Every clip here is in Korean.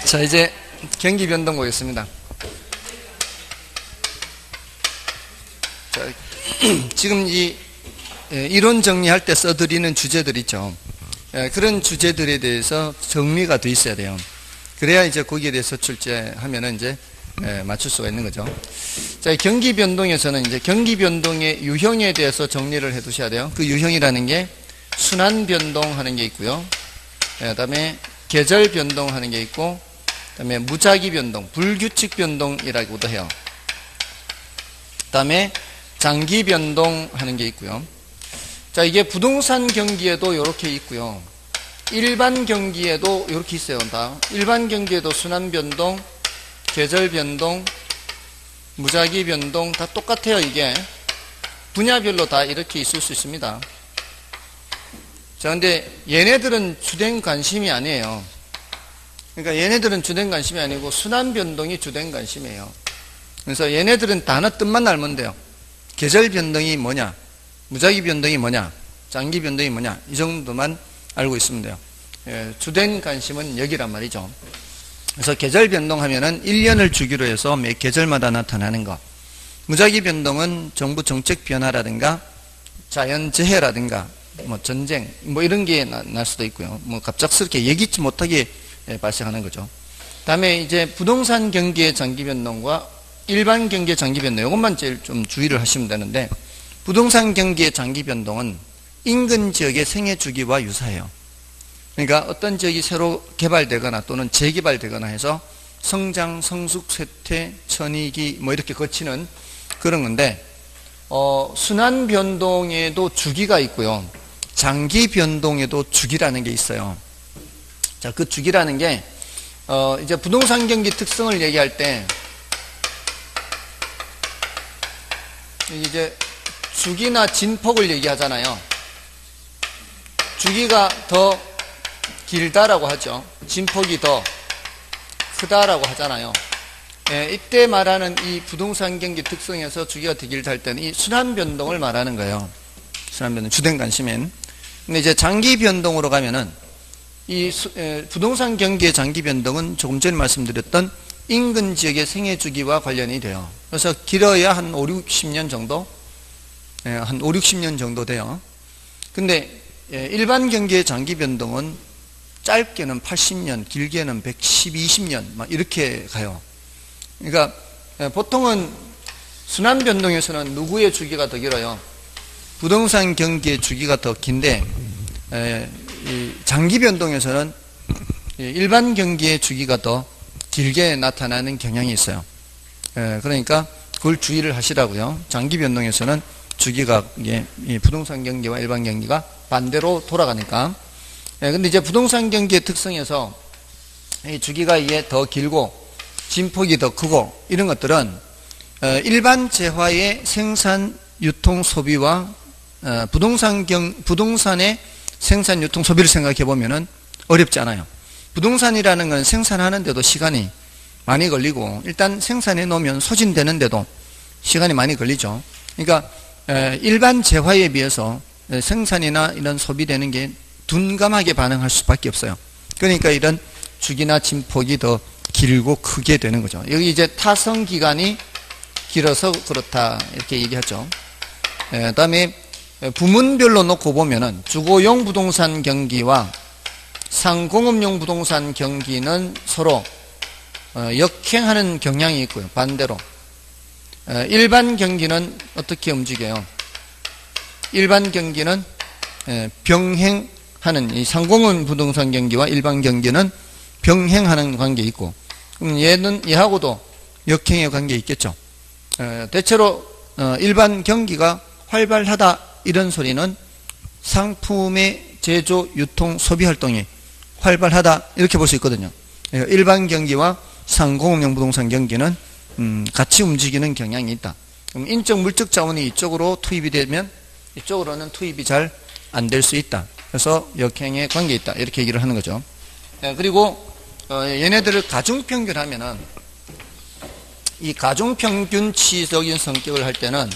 자, 이제 경기 변동 보겠습니다. 자, 지금 이 이론 정리할 때 써드리는 주제들 있죠. 그런 주제들에 대해서 정리가 돼 있어야 돼요. 그래야 이제 거기에 대해서 출제하면은 이제 맞출 수가 있는 거죠. 자, 경기 변동에서는 이제 경기 변동의 유형에 대해서 정리를 해 두셔야 돼요. 그 유형이라는 게 순환 변동하는 게 있고요. 그다음에 계절 변동하는 게 있고, 그다음에 무작위 변동, 불규칙 변동이라고도 해요. 그다음에 장기 변동하는 게 있고요. 자, 이게 부동산 경기에도 이렇게 있고요. 일반 경기에도 이렇게 있어요. 다 일반 경기에도 순환 변동, 계절 변동, 무작위 변동 다 똑같아요. 이게 분야별로 다 이렇게 있을 수 있습니다. 자, 근데 얘네들은 주된 관심이 아니에요. 그러니까 얘네들은 주된 관심이 아니고 순환 변동이 주된 관심이에요. 그래서 얘네들은 단어 뜻만 알면 돼요. 계절 변동이 뭐냐, 무작위 변동이 뭐냐, 장기 변동이 뭐냐, 이 정도만 알고 있으면 돼요. 주된 관심은 여기란 말이죠. 그래서 계절 변동하면은 1년을 주기로 해서 매 계절마다 나타나는 것. 무작위 변동은 정부 정책 변화라든가 자연재해라든가 뭐 전쟁 뭐 이런 게 날 수도 있고요. 뭐 갑작스럽게 예기치 못하게 발생하는 거죠. 다음에 이제 부동산 경기의 장기 변동과 일반 경기의 장기 변동, 이것만 제일 좀 주의를 하시면 되는데, 부동산 경기의 장기 변동은 인근 지역의 생애 주기와 유사해요. 그러니까 어떤 지역이 새로 개발되거나 또는 재개발되거나 해서 성장, 성숙, 쇠퇴, 천이기 뭐 이렇게 거치는 그런 건데, 순환 변동에도 주기가 있고요. 장기 변동에도 주기라는 게 있어요. 자, 그 주기라는 게 이제 부동산 경기 특성을 얘기할 때 이제 주기나 진폭을 얘기하잖아요. 주기가 더 길다라고 하죠. 진폭이 더 크다라고 하잖아요. 이때 말하는 이 부동산 경기 특성에서 주기가 더 길다 할 때는 이 순환 변동을 말하는 거예요. 순환 변동, 주된 관심엔. 근데 이제 장기 변동으로 가면은 이 부동산 경기의 장기 변동은 조금 전에 말씀드렸던 인근 지역의 생애 주기와 관련이 돼요. 그래서 길어야 한 5, 60년 정도? 한 5, 60년 정도 돼요. 근데 일반 경기의 장기 변동은 짧게는 80년, 길게는 110, 20년 막 이렇게 가요. 그러니까 보통은 순환 변동에서는 누구의 주기가 더 길어요? 부동산 경기의 주기가 더 긴데, 이 장기 변동에서는 일반 경기의 주기가 더 길게 나타나는 경향이 있어요. 그러니까 그걸 주의를 하시라고요. 장기 변동에서는 주기가 이 부동산 경기와 일반 경기가 반대로 돌아가니까. 근데 이제 부동산 경기의 특성에서 이 주기가 이게 더 길고 진폭이 더 크고 이런 것들은 일반 재화의 생산, 유통, 소비와 부동산의 생산, 유통, 소비를 생각해 보면은 어렵지 않아요. 부동산이라는 건 생산하는데도 시간이 많이 걸리고, 일단 생산해 놓으면 소진되는데도 시간이 많이 걸리죠. 그러니까 일반 재화에 비해서 생산이나 이런 소비되는 게 둔감하게 반응할 수밖에 없어요. 그러니까 이런 주기나 진폭이 더 길고 크게 되는 거죠. 여기 이제 타성 기간이 길어서 그렇다 이렇게 얘기하죠. 그다음에 부문별로 놓고 보면은 주거용 부동산 경기와 상공업용 부동산 경기는 서로 역행하는 경향이 있고요. 반대로 일반 경기는 어떻게 움직여요? 일반 경기는 병행하는, 이 상공업 부동산 경기와 일반 경기는 병행하는 관계 있고, 그럼 얘하고도 역행의 관계 있겠죠. 대체로 일반 경기가 활발하다 이런 소리는 상품의 제조, 유통, 소비 활동이 활발하다 이렇게 볼 수 있거든요. 일반 경기와 상공업용 부동산 경기는 같이 움직이는 경향이 있다. 그럼 인적 물적 자원이 이쪽으로 투입이 되면 이쪽으로는 투입이 잘 안 될 수 있다. 그래서 역행의 관계에 있다 이렇게 얘기를 하는 거죠. 그리고 얘네들을 가중평균하면은, 이 가중평균치적인 성격을 할 때는,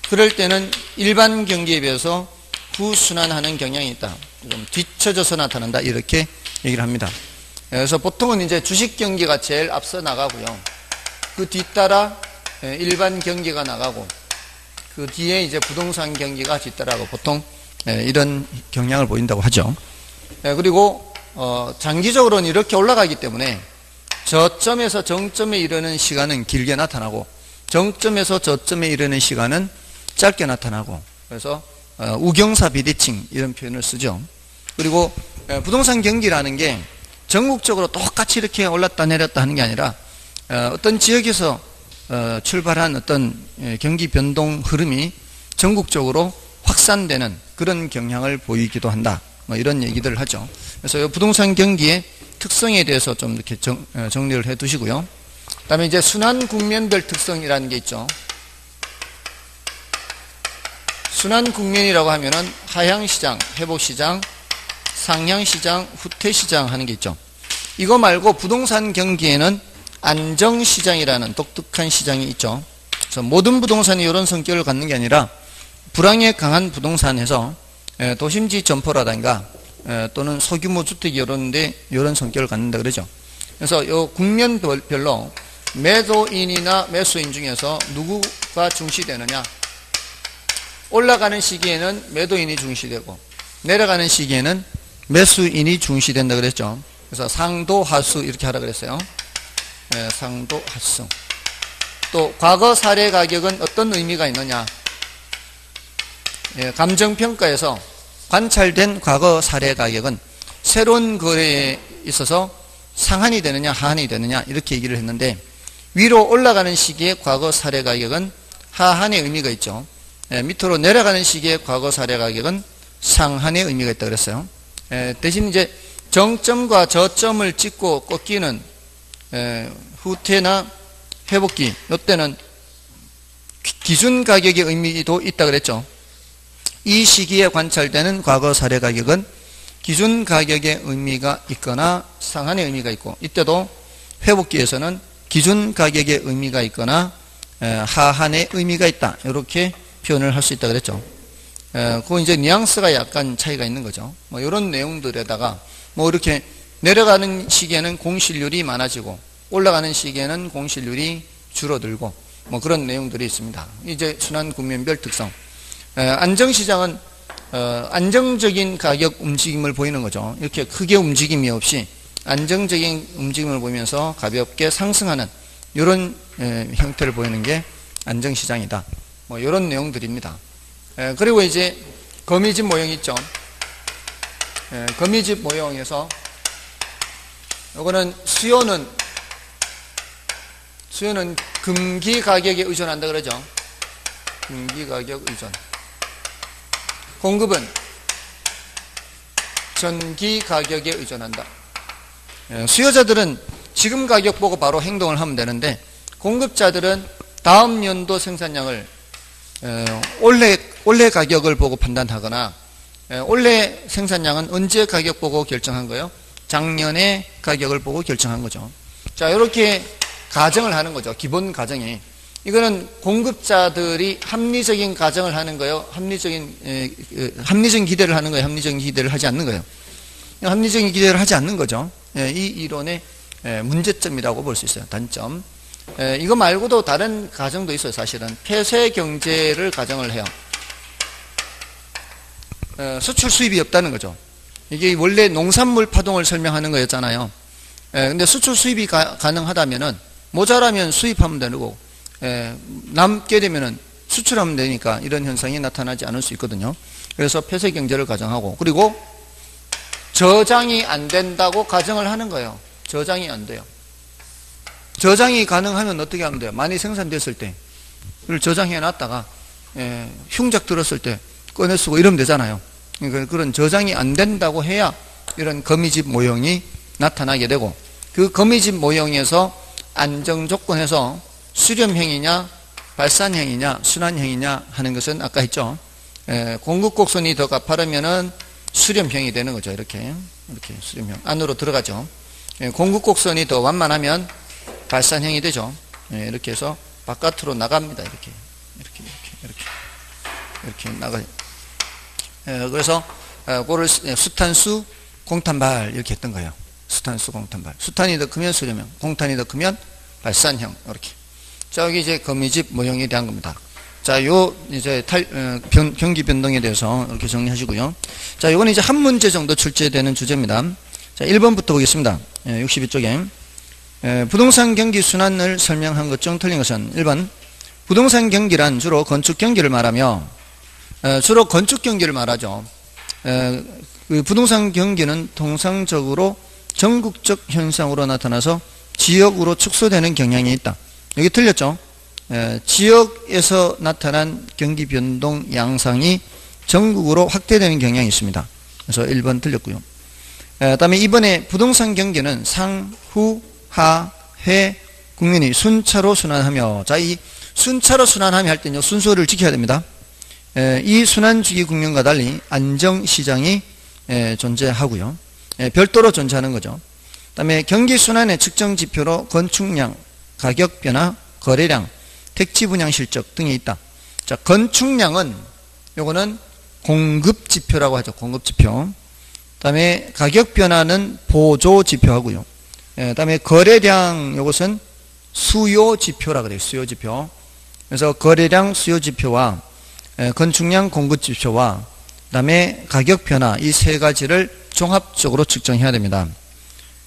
그럴 때는 일반 경기에 비해서 후순환하는 경향이 있다. 좀 뒤쳐져서 나타난다 이렇게 얘기를 합니다. 그래서 보통은 이제 주식 경기가 제일 앞서 나가고요. 그 뒤따라 일반 경기가 나가고 그 뒤에 이제 부동산 경기가 뒤따라고 보통 이런 경향을 보인다고 하죠. 그리고 장기적으로는 이렇게 올라가기 때문에 저점에서 정점에 이르는 시간은 길게 나타나고 정점에서 저점에 이르는 시간은 짧게 나타나고 그래서 우경사 비대칭 이런 표현을 쓰죠. 그리고 부동산 경기라는 게 전국적으로 똑같이 이렇게 올랐다 내렸다 하는 게 아니라 어떤 지역에서 출발한 어떤 경기 변동 흐름이 전국적으로 확산되는 그런 경향을 보이기도 한다. 뭐 이런 얘기들을 하죠. 그래서 이 부동산 경기의 특성에 대해서 좀 이렇게 정리를 해 두시고요. 그 다음에 이제 순환 국면별 특성이라는 게 있죠. 순환 국면이라고 하면은 하향시장, 회복시장, 상향시장, 후퇴시장 하는 게 있죠. 이거 말고 부동산 경기에는 안정시장이라는 독특한 시장이 있죠. 그래서 모든 부동산이 이런 성격을 갖는 게 아니라 불황에 강한 부동산에서 도심지 점포라든가 또는 소규모 주택이 이런 성격을 갖는다 그러죠. 그래서 이 국면별로 매도인이나 매수인 중에서 누구가 중시되느냐? 올라가는 시기에는 매도인이 중시되고 내려가는 시기에는 매수인이 중시된다 그랬죠. 그래서 상도 하수 이렇게 하라 그랬어요. 상도 하수. 또 과거 사례 가격은 어떤 의미가 있느냐? 감정평가에서 관찰된 과거 사례 가격은 새로운 거래에 있어서 상한이 되느냐 하한이 되느냐 이렇게 얘기를 했는데 위로 올라가는 시기에 과거 사례 가격은 하한의 의미가 있죠. 밑으로 내려가는 시기에 과거 사례 가격은 상한의 의미가 있다 그랬어요. 대신 이제 정점과 저점을 찍고 꺾이는 후퇴나 회복기 이때는 기준 가격의 의미도 있다 그랬죠. 이 시기에 관찰되는 과거 사례 가격은 기준 가격의 의미가 있거나 상한의 의미가 있고 이때도 회복기에서는 기준 가격의 의미가 있거나 하한의 의미가 있다 이렇게 표현을 할 수 있다 그랬죠. 그거 이제 뉘앙스가 약간 차이가 있는 거죠. 뭐 이런 내용들에다가 뭐 이렇게 내려가는 시기에는 공실률이 많아지고 올라가는 시기에는 공실률이 줄어들고 뭐 그런 내용들이 있습니다. 이제 순환 국면별 특성. 안정시장은 안정적인 가격 움직임을 보이는 거죠. 이렇게 크게 움직임이 없이 안정적인 움직임을 보이면서 가볍게 상승하는 이런 형태를 보이는 게 안정시장이다. 뭐 이런 내용들입니다. 그리고 이제 거미집 모형 있죠. 거미집 모형에서 이거는 수요는 금기 가격에 의존한다 그러죠. 금기 가격 의존. 공급은 전기 가격에 의존한다. 수요자들은 지금 가격 보고 바로 행동을 하면 되는데 공급자들은 다음 연도 생산량을 올해 가격을 보고 판단하거나 올해 생산량은 언제 가격 보고 결정한 거예요? 작년에 가격을 보고 결정한 거죠. 자, 이렇게 가정을 하는 거죠. 기본 가정이. 이거는 공급자들이 합리적인 가정을 하는 거예요. 합리적인 기대를 하는 거예요. 합리적인 기대를 하지 않는 거예요. 합리적인 기대를 하지 않는 거죠. 이 이론의 문제점이라고 볼 수 있어요. 단점. 이거 말고도 다른 가정도 있어요. 사실은 폐쇄 경제를 가정을 해요. 수출 수입이 없다는 거죠. 이게 원래 농산물 파동을 설명하는 거였잖아요. 근데 수출 수입이 가능하다면은 모자라면 수입하면 되고 남게 되면은 수출하면 되니까 이런 현상이 나타나지 않을 수 있거든요. 그래서 폐쇄 경제를 가정하고 그리고 저장이 안 된다고 가정을 하는 거예요. 저장이 안 돼요. 저장이 가능하면 어떻게 하면 돼요? 많이 생산됐을 때 그걸 저장해 놨다가 흉작 들었을 때 꺼내 쓰고 이러면 되잖아요. 그러니까 그런 저장이 안 된다고 해야 이런 거미집 모형이 나타나게 되고 그 거미집 모형에서 안정 조건에서 수렴형이냐 발산형이냐 순환형이냐 하는 것은 아까 했죠. 공급 곡선이 더 가파르면은 수렴형이 되는 거죠. 이렇게 수렴형 안으로 들어가죠. 공급 곡선이 더 완만하면 발산형이 되죠. 이렇게 해서 바깥으로 나갑니다. 이렇게 나가요. 그래서 그거를 수탄수 공탄발 이렇게 했던 거예요. 수탄수, 공탄발. 수탄이 더 크면 수렴형, 공탄이 더 크면 발산형. 이렇게. 자, 여기 이제 거미집 모형에 대한 겁니다. 자, 요 이제 경기 변동에 대해서 이렇게 정리하시고요. 자, 요건 이제 한 문제 정도 출제되는 주제입니다. 자, 1번부터 보겠습니다. 62쪽에. 부동산 경기 순환을 설명한 것 중 틀린 것은 1번. 부동산 경기란 주로 건축 경기를 말하며, 주로 건축 경기를 말하죠. 그 부동산 경기는 통상적으로 전국적 현상으로 나타나서 지역으로 축소되는 경향이 있다. 여기 틀렸죠? 지역에서 나타난 경기 변동 양상이 전국으로 확대되는 경향이 있습니다. 그래서 1번 틀렸고요. 다음에 2번에 부동산 경기는 상, 후, 하, 회, 국면이 순차로 순환하며, 자, 이 순차로 순환하며 할 때는요, 순서를 지켜야 됩니다. 이 순환주기 국면과 달리 안정시장이 존재하고요. 별도로 존재하는 거죠. 그 다음에 경기순환의 측정 지표로 건축량, 가격 변화, 거래량, 택지 분양 실적 등이 있다. 자, 건축량은 요거는 공급 지표라고 하죠. 공급 지표. 그 다음에 가격 변화는 보조 지표하고요. 그 다음에 거래량, 요것은 수요 지표라 그래요. 수요 지표. 그래서 거래량, 수요 지표와 건축량, 공급 지표와 그 다음에 가격 변화, 이 세 가지를 종합적으로 측정해야 됩니다.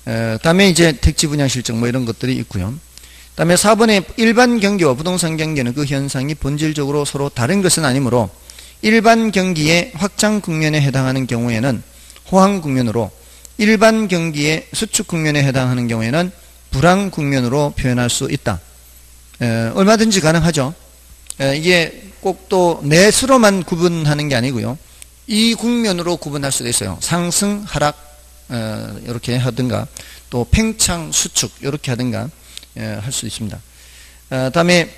그 다음에 이제 택지 분양 실적 뭐 이런 것들이 있고요. 그 다음에 4번에 일반 경기와 부동산 경기는 그 현상이 본질적으로 서로 다른 것은 아니므로 일반 경기의 확장 국면에 해당하는 경우에는 호황 국면으로, 일반 경기의 수축 국면에 해당하는 경우에는 불황 국면으로 표현할 수 있다. 얼마든지 가능하죠. 이게 꼭 또 내수로만 구분하는 게 아니고요. 이 국면으로 구분할 수도 있어요. 상승, 하락 이렇게 하든가, 또 팽창, 수축 이렇게 하든가 할 수 있습니다. 다음에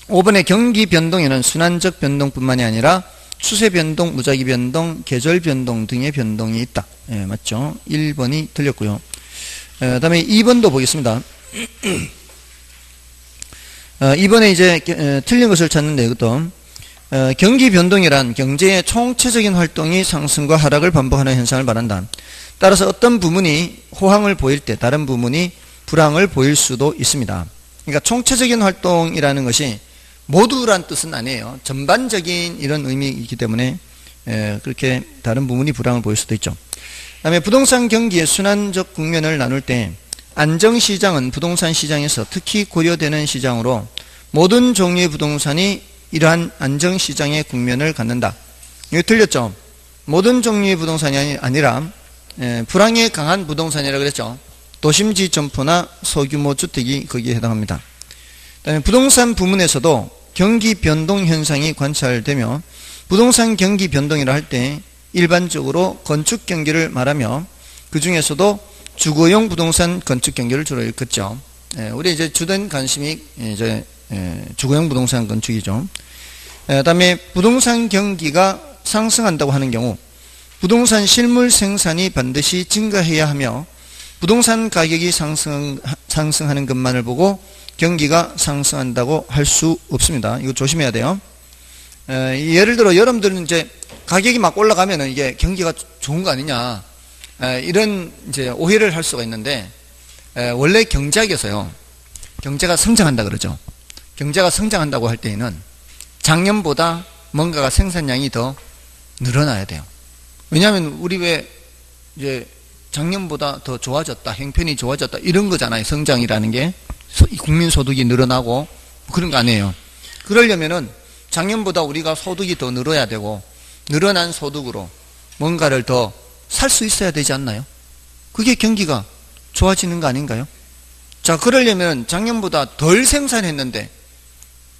5번의 경기 변동에는 순환적 변동뿐만이 아니라 추세 변동, 무작위 변동, 계절 변동 등의 변동이 있다. 맞죠? 1번이 틀렸고요. 다음에 2번도 보겠습니다. 2번에 이제 틀린 것을 찾는데, 이것도 경기 변동이란 경제의 총체적인 활동이 상승과 하락을 반복하는 현상을 말한다. 따라서 어떤 부문이 호황을 보일 때 다른 부문이 불황을 보일 수도 있습니다. 그러니까 총체적인 활동이라는 것이 모두란 뜻은 아니에요. 전반적인 이런 의미이기 때문에 그렇게 다른 부문이 불황을 보일 수도 있죠. 그다음에 부동산 경기의 순환적 국면을 나눌 때 안정시장은 부동산 시장에서 특히 고려되는 시장으로 모든 종류의 부동산이 이러한 안정시장의 국면을 갖는다. 이거 틀렸죠? 모든 종류의 부동산이 아니라 불황에 강한 부동산이라고 그랬죠. 도심지 점포나 소규모 주택이 거기에 해당합니다. 그다음에 부동산 부문에서도 경기 변동 현상이 관찰되며 부동산 경기 변동이라 할 때 일반적으로 건축 경기를 말하며 그 중에서도 주거용 부동산 건축 경기를 주로 일컫죠. 우리 이제 주된 관심이 이제 주거용 부동산 건축이죠. 그다음에 부동산 경기가 상승한다고 하는 경우 부동산 실물 생산이 반드시 증가해야 하며 부동산 가격이 상승하는 것만을 보고 경기가 상승한다고 할 수 없습니다. 이거 조심해야 돼요. 예를 들어 여러분들은 이제 가격이 막 올라가면은 이게 경기가 좋은 거 아니냐, 이런 이제 오해를 할 수가 있는데, 원래 경제학에서요, 경제가 성장한다 그러죠. 경제가 성장한다고 할 때에는 작년보다 뭔가가 생산량이 더 늘어나야 돼요. 왜냐하면 우리 왜 이제 작년보다 더 좋아졌다, 형편이 좋아졌다 이런 거잖아요. 성장이라는 게 국민소득이 늘어나고 그런 거 아니에요. 그러려면은 작년보다 우리가 소득이 더 늘어야 되고 늘어난 소득으로 뭔가를 더 살 수 있어야 되지 않나요? 그게 경기가 좋아지는 거 아닌가요? 자, 그러려면 작년보다 덜 생산했는데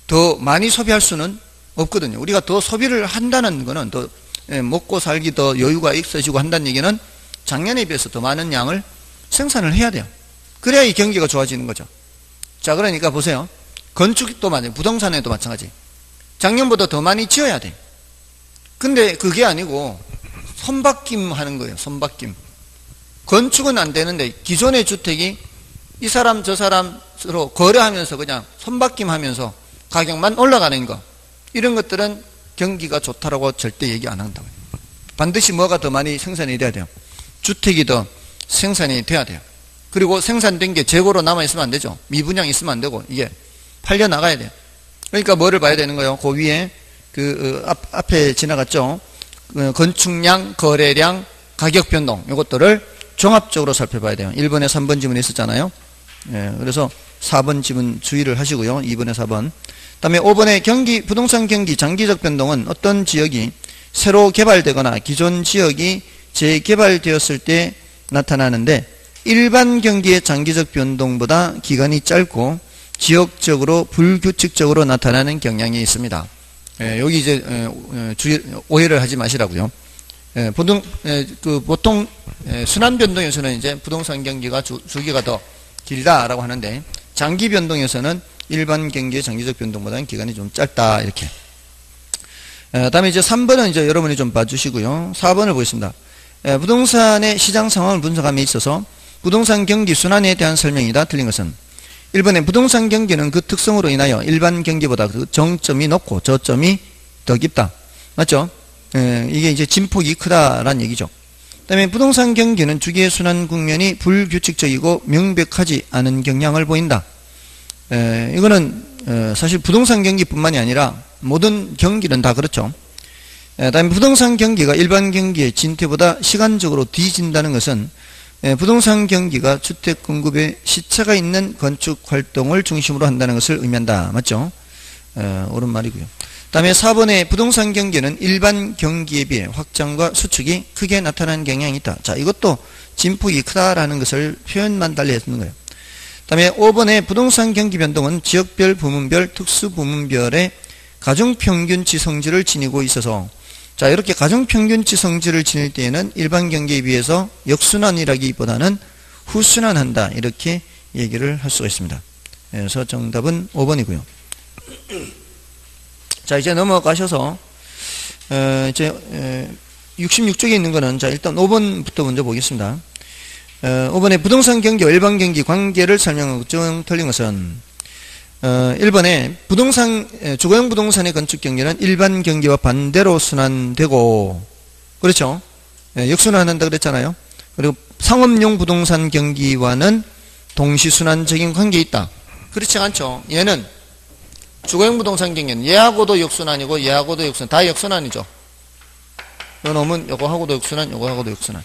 더 많이 소비할 수는 없거든요. 우리가 더 소비를 한다는 거는 더 먹고 살기 더 여유가 있어지고 한다는 얘기는 작년에 비해서 더 많은 양을 생산을 해야 돼요. 그래야 이 경기가 좋아지는 거죠. 자, 그러니까 보세요. 건축도 마찬가지, 부동산에도 마찬가지. 작년보다 더 많이 지어야 돼. 근데 그게 아니고 손바뀜 하는 거예요. 손바뀜. 건축은 안 되는데 기존의 주택이 이 사람 저 사람 서로 거래하면서 그냥 손바뀜 하면서 가격만 올라가는 거, 이런 것들은 경기가 좋다라고 절대 얘기 안 한다고요. 반드시 뭐가 더 많이 생산이 돼야 돼요. 주택이 더 생산이 돼야 돼요. 그리고 생산된 게 재고로 남아있으면 안 되죠. 미분양이 있으면 안 되고 이게 팔려나가야 돼요. 그러니까 뭐를 봐야 되는 거예요? 그 위에 앞에 지나갔죠. 건축량, 거래량, 가격 변동 이것들을 종합적으로 살펴봐야 돼요. 1번에 3번 지문에 있었잖아요. 예, 그래서 4번 지문 주의를 하시고요. 2번에 4번. 그다음에 5번에 부동산 경기 장기적 변동은 어떤 지역이 새로 개발되거나 기존 지역이 재개발되었을 때 나타나는데 일반 경기의 장기적 변동보다 기간이 짧고 지역적으로 불규칙적으로 나타나는 경향이 있습니다. 예, 여기 이제 오해를 하지 마시라고요. 예, 보통 순환 변동에서는 이제 부동산 경기가 주기가 더 길다라고 하는데 장기 변동에서는 일반 경기의 장기적 변동보다는 기간이 좀 짧다 이렇게. 다음에 이제 3번은 이제 여러분이 좀 봐주시고요. 4번을 보겠습니다. 부동산의 시장 상황을 분석함에 있어서 부동산 경기 순환에 대한 설명이다. 틀린 것은 1번에 부동산 경기는 그 특성으로 인하여 일반 경기보다 그 정점이 높고 저점이 더 깊다. 맞죠? 이게 이제 진폭이 크다라는 얘기죠. 그 다음에 부동산 경기는 주기의 순환 국면이 불규칙적이고 명백하지 않은 경향을 보인다. 이거는 사실 부동산 경기뿐만이 아니라 모든 경기는 다 그렇죠. 다음에 부동산 경기가 일반 경기의 진퇴보다 시간적으로 뒤진다는 것은 부동산 경기가 주택 공급에 시차가 있는 건축 활동을 중심으로 한다는 것을 의미한다. 맞죠? 옳은 말이고요. 다음에 4번에 부동산 경기는 일반 경기에 비해 확장과 수축이 크게 나타나는 경향이 있다. 자, 이것도 진폭이 크다라는 것을 표현만 달리 했는 거예요. 다음에 5번에 부동산 경기 변동은 지역별, 부문별, 특수부문별의 가중평균치 성질을 지니고 있어서 자, 이렇게 가중평균치 성질을 지닐 때에는 일반 경기에 비해서 역순환이라기보다는 후순환한다. 이렇게 얘기를 할 수가 있습니다. 그래서 정답은 5번이고요. 자, 이제 넘어가셔서 이제 66쪽에 있는 거는 자, 일단 5번부터 먼저 보겠습니다. 5번에 부동산 경기와 일반 경기 관계를 설명하고 틀린 것은 1번에 주거용 부동산의 건축 경기는 일반 경기와 반대로 순환되고 그렇죠? 역순환한다 그랬잖아요. 그리고 상업용 부동산 경기와는 동시순환적인 관계에 있다. 그렇지 않죠. 얘는 주거용 부동산 경기는 얘하고도 역순환이고 얘하고도 역순환, 다 역순환이죠. 요 놈은 요거하고도 역순환, 요거하고도 역순환.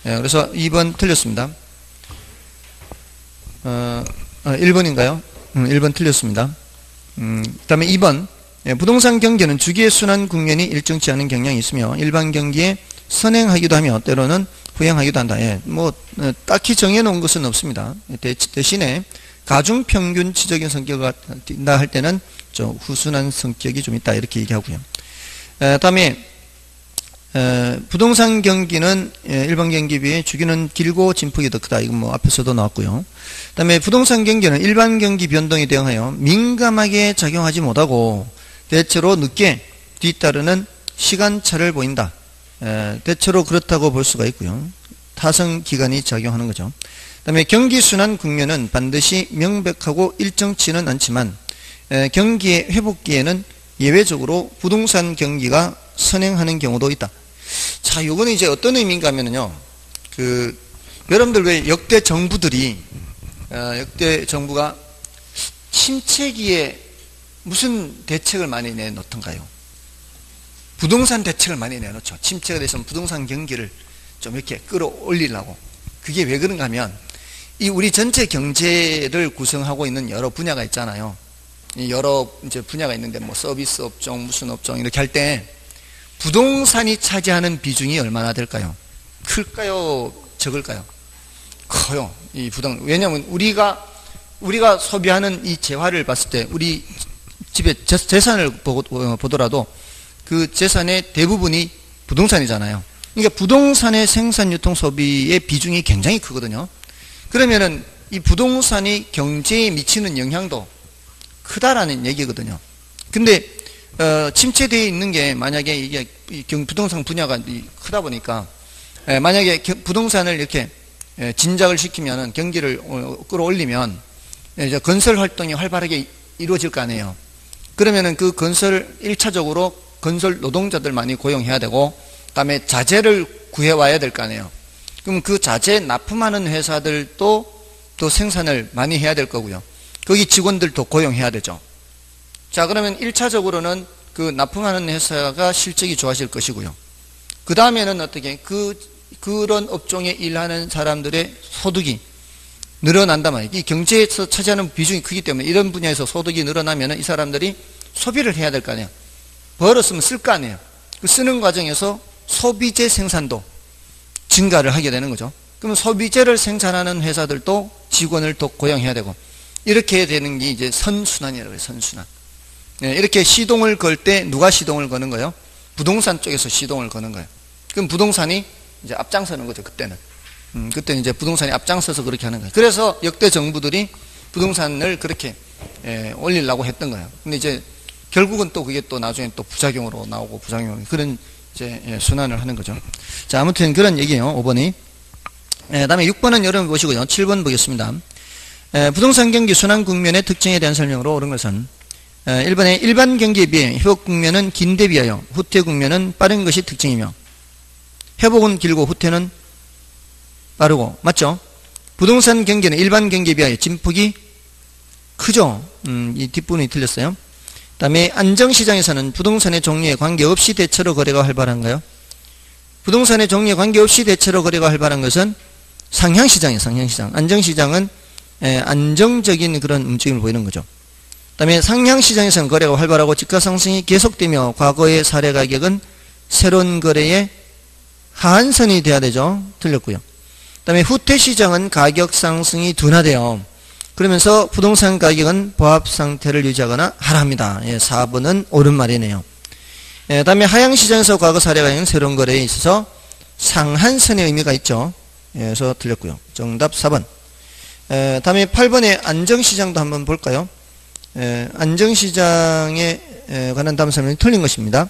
그래서 2번 틀렸습니다. 1번인가요? 1번 틀렸습니다. 그 다음에 2번 부동산 경기는 주기의 순환 국면이 일정치 않은 경향이 있으며 일반 경기에 선행하기도 하며 때로는 후행하기도 한다. 딱히 정해놓은 것은 없습니다. 대신에 가중평균치적인 성격을 띈다 할 때는 좀 후순환 성격이 좀 있다 이렇게 얘기하고요. 다음에 부동산 경기는 일반 경기에 비해 주기는 길고 진폭이 더 크다. 이건 뭐 앞에서도 나왔고요. 그 다음에 부동산 경기는 일반 경기 변동에 대응하여 민감하게 작용하지 못하고 대체로 늦게 뒤따르는 시간차를 보인다. 대체로 그렇다고 볼 수가 있고요. 타성 기간이 작용하는 거죠. 그 다음에 경기 순환 국면은 반드시 명백하고 일정치는 않지만 경기의 회복기에는 예외적으로 부동산 경기가 선행하는 경우도 있다. 자, 요거는 이제 어떤 의미인가 하면요. 여러분들 왜 역대 정부가 침체기에 무슨 대책을 많이 내놓던가요? 부동산 대책을 많이 내놓죠. 침체가 됐으면 부동산 경기를 좀 이렇게 끌어올리려고. 그게 왜 그런가 하면, 이 우리 전체 경제를 구성하고 있는 여러 분야가 있잖아요. 여러 이제 분야가 있는데 뭐 서비스 업종, 무슨 업종 이렇게 할 때 부동산이 차지하는 비중이 얼마나 될까요? 클까요? 적을까요? 커요. 왜냐하면 우리가 소비하는 이 재화를 봤을 때 우리 집에 재산을 보더라도 그 재산의 대부분이 부동산이잖아요. 그러니까 부동산의 생산, 유통, 소비의 비중이 굉장히 크거든요. 그러면은 이 부동산이 경제에 미치는 영향도 크다라는 얘기거든요. 근데 침체되어 있는 게 만약에 이게 부동산 분야가 크다 보니까 만약에 부동산을 이렇게 진작을 시키면은 경기를 끌어올리면 이제 건설 활동이 활발하게 이루어질 거 아니에요. 그러면은 그 건설 1차적으로 건설 노동자들 많이 고용해야 되고 그다음에 자재를 구해와야 될 거 아니에요. 그럼 그 자재 납품하는 회사들도 또 생산을 많이 해야 될 거고요. 거기 직원들도 고용해야 되죠. 자, 그러면 1차적으로는 그 납품하는 회사가 실적이 좋아질 것이고요. 그 다음에는 어떻게 그런 업종에 일하는 사람들의 소득이 늘어난단 말이에요. 이 경제에서 차지하는 비중이 크기 때문에 이런 분야에서 소득이 늘어나면 이 사람들이 소비를 해야 될 거 아니에요. 벌었으면 쓸 거 아니에요. 그 쓰는 과정에서 소비재 생산도 증가를 하게 되는 거죠. 그러면 소비재를 생산하는 회사들도 직원을 더 고용해야 되고 이렇게 되는 게 이제 선순환이라고 해요. 선순환. 네, 이렇게 시동을 걸 때 누가 시동을 거는 거예요? 부동산 쪽에서 시동을 거는 거예요. 그럼 부동산이 이제 앞장서는 거죠. 그때는. 그때는 이제 부동산이 앞장서서 그렇게 하는 거예요. 그래서 역대 정부들이 부동산을 그렇게 올리려고 했던 거예요. 근데 이제 결국은 또 그게 또 나중에 또 부작용으로 나오고 부작용 그런 이제 순환을 하는 거죠. 자, 아무튼 그런 얘기예요. 5번이. 다음에 6번은 여러분 보시고요. 7번 보겠습니다. 부동산 경기 순환 국면의 특징에 대한 설명으로 옳은 것은 1번에 일반 경기에 비해 회복 국면은 긴데 비하여 후퇴 국면은 빠른 것이 특징이며 회복은 길고 후퇴는 빠르고 맞죠? 부동산 경기는 일반 경기에 비하여 진폭이 크죠? 이 뒷부분이 틀렸어요. 그 다음에 안정시장에서는 부동산의 종류에 관계없이 대체로 거래가 활발한가요? 부동산의 종류에 관계없이 대체로 거래가 활발한 것은 상향시장이에요. 상향시장. 안정시장은 안정적인 그런 움직임을 보이는 거죠. 그 다음에 상향시장에서는 거래가 활발하고 집가상승이 계속되며 과거의 사례 가격은 새로운 거래의 하한선이 돼야 되죠. 틀렸고요. 그 다음에 후퇴시장은 가격 상승이 둔화돼요. 그러면서 부동산 가격은 보합 상태를 유지하거나 하락합니다. 4번은 옳은 말이네요. 그 다음에 하향시장에서 과거 사례 가격은 새로운 거래에 있어서 상한선의 의미가 있죠. 그래서 틀렸고요. 정답 4번. 다음에 8번의 안정시장도 한번 볼까요? 안정시장에 관한 다음 설명이 틀린 것입니다.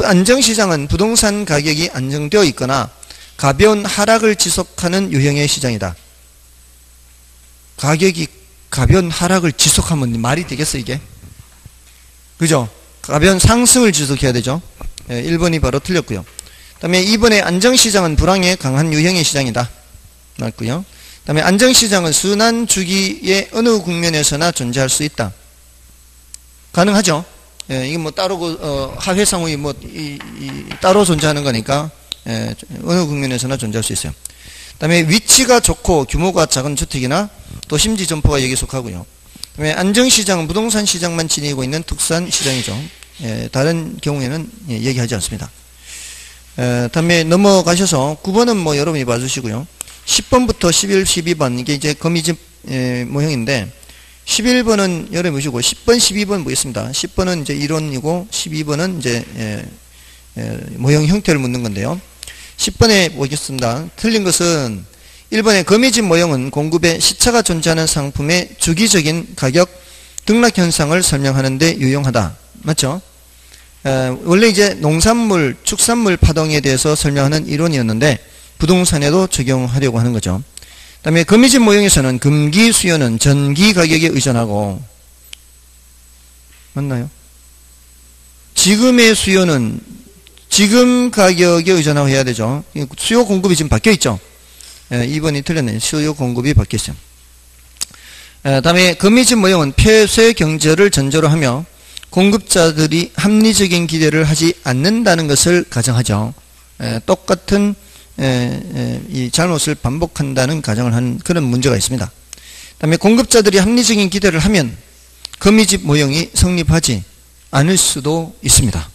안정시장은 부동산 가격이 안정되어 있거나 가벼운 하락을 지속하는 유형의 시장이다. 가격이 가벼운 하락을 지속하면 말이 되겠어 이게? 그죠? 가벼운 상승을 지속해야 되죠. 1번이 바로 틀렸고요. 그 다음에 2번에 안정시장은 불황에 강한 유형의 시장이다. 맞고요. 그 다음에 안정시장은 순환 주기의 어느 국면에서나 존재할 수 있다. 가능하죠. 이게 뭐 따로 하회상후이 따로 존재하는 거니까 어느 국면에서나 존재할 수 있어요. 그 다음에 위치가 좋고 규모가 작은 주택이나 도심지 점포가 여기에 속하고요. 그 다음에 안정시장은 부동산 시장만 지니고 있는 특수한 시장이죠. 다른 경우에는 얘기하지 않습니다. 다음에 넘어가셔서 9번은 뭐 여러분이 봐주시고요. 10번부터 11, 12번 이게 이제 거미집 모형인데 11번은 여러분이 보시고 10번, 12번 보겠습니다. 10번은 이제 이론이고 12번은 이제 모형 형태를 묻는 건데요. 10번에 보겠습니다. 틀린 것은 1번의 거미집 모형은 공급에 시차가 존재하는 상품의 주기적인 가격 등락 현상을 설명하는 데 유용하다. 맞죠? 원래 이제 농산물, 축산물 파동에 대해서 설명하는 이론이었는데 부동산에도 적용하려고 하는 거죠. 그 다음에 거미집 모형에서는 금기 수요는 전기 가격에 의존하고 맞나요? 지금의 수요는 지금 가격에 의존하고 해야 되죠. 수요 공급이 지금 바뀌어 있죠. 2번이 틀렸네요. 수요 공급이 바뀌어 있어요. 다음에 거미집 모형은 폐쇄 경제를 전제로 하며 공급자들이 합리적인 기대를 하지 않는다는 것을 가정하죠. 똑같은 이 잘못을 반복한다는 가정을 하는 그런 문제가 있습니다. 다음에 공급자들이 합리적인 기대를 하면 거미집 모형이 성립하지 않을 수도 있습니다.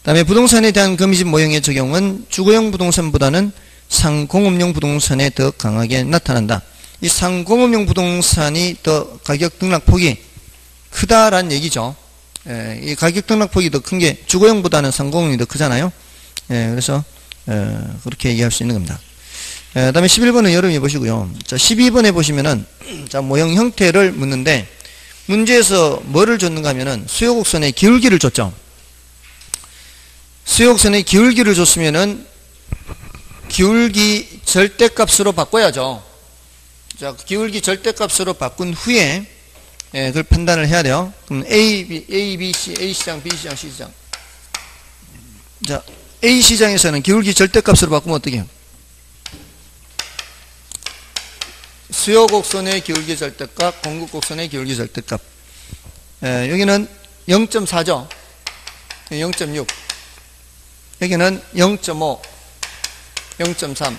다음에 부동산에 대한 거미집 모형의 적용은 주거용 부동산보다는 상공업용 부동산에 더 강하게 나타난다. 이 상공업용 부동산이 더 가격 등락폭이 크다란 얘기죠. 이 가격 등락폭이 더 큰 게 주거용보다는 상공업용이 더 크잖아요. 그래서 그렇게 얘기할 수 있는 겁니다. 그 다음에 11번은 여러분이 보시고요. 자, 12번에 보시면은 자, 모형 형태를 묻는데 문제에서 뭐를 줬는가 하면은 수요곡선의 기울기를 줬죠. 수요곡선의 기울기를 줬으면은 기울기 절대값으로 바꿔야죠. 자, 기울기 절대값으로 바꾼 후에 그걸 판단을 해야 돼요. 그럼 A, B, C, A 시장, B 시장, C 시장. 자, A 시장에서는 기울기 절대값으로 바꾸면 어떻게 해요? 수요 곡선의 기울기 절대값, 공급 곡선의 기울기 절대값. 여기는 0.4죠. 0.6. 여기는 0.5, 0.3.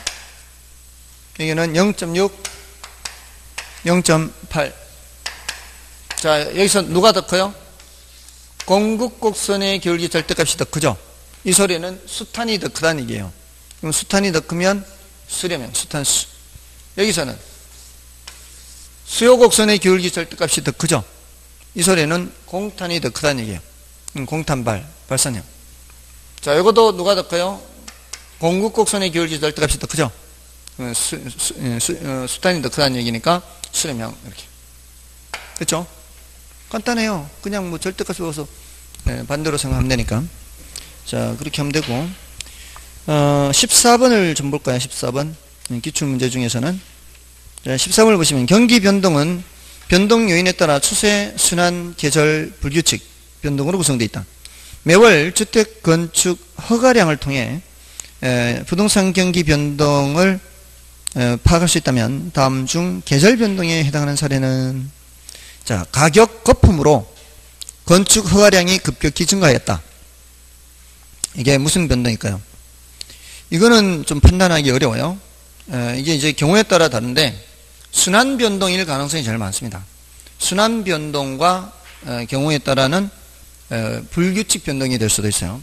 여기는 0.6, 0.8. 자, 여기서 누가 더 커요? 공급 곡선의 기울기 절대값이 더 크죠. 이 소리는 수탄이 더 크다는 얘기예요. 그럼 수탄이 더 크면 수렴형, 수탄수. 여기서는 수요 곡선의 기울기 절대값이 더 크죠. 이 소리는 공탄이 더 크다는 얘기예요. 공탄발, 발산형. 자, 이것도 누가 더 커요? 공급 곡선의 기울기 절대값이 더 크죠. 수탄이 더 크다는 얘기니까 수렴형 이렇게. 그렇죠? 간단해요. 그냥 뭐 절대값 배워서 반대로 생각하면 되니까. 자, 그렇게 하면 되고. 14번을 좀 볼까요? 14번. 기출문제 중에서는. 자, 13번을 보시면 경기 변동은 변동 요인에 따라 추세, 순환, 계절, 불규칙 변동으로 구성되어 있다. 매월 주택 건축 허가량을 통해 부동산 경기 변동을 파악할 수 있다면 다음 중 계절 변동에 해당하는 사례는, 자, 가격 거품으로 건축 허가량이 급격히 증가했다. 이게 무슨 변동일까요? 이거는 좀 판단하기 어려워요. 이게 이제 경우에 따라 다른데 순환 변동일 가능성이 제일 많습니다. 순환 변동과 경우에 따라는 불규칙 변동이 될 수도 있어요.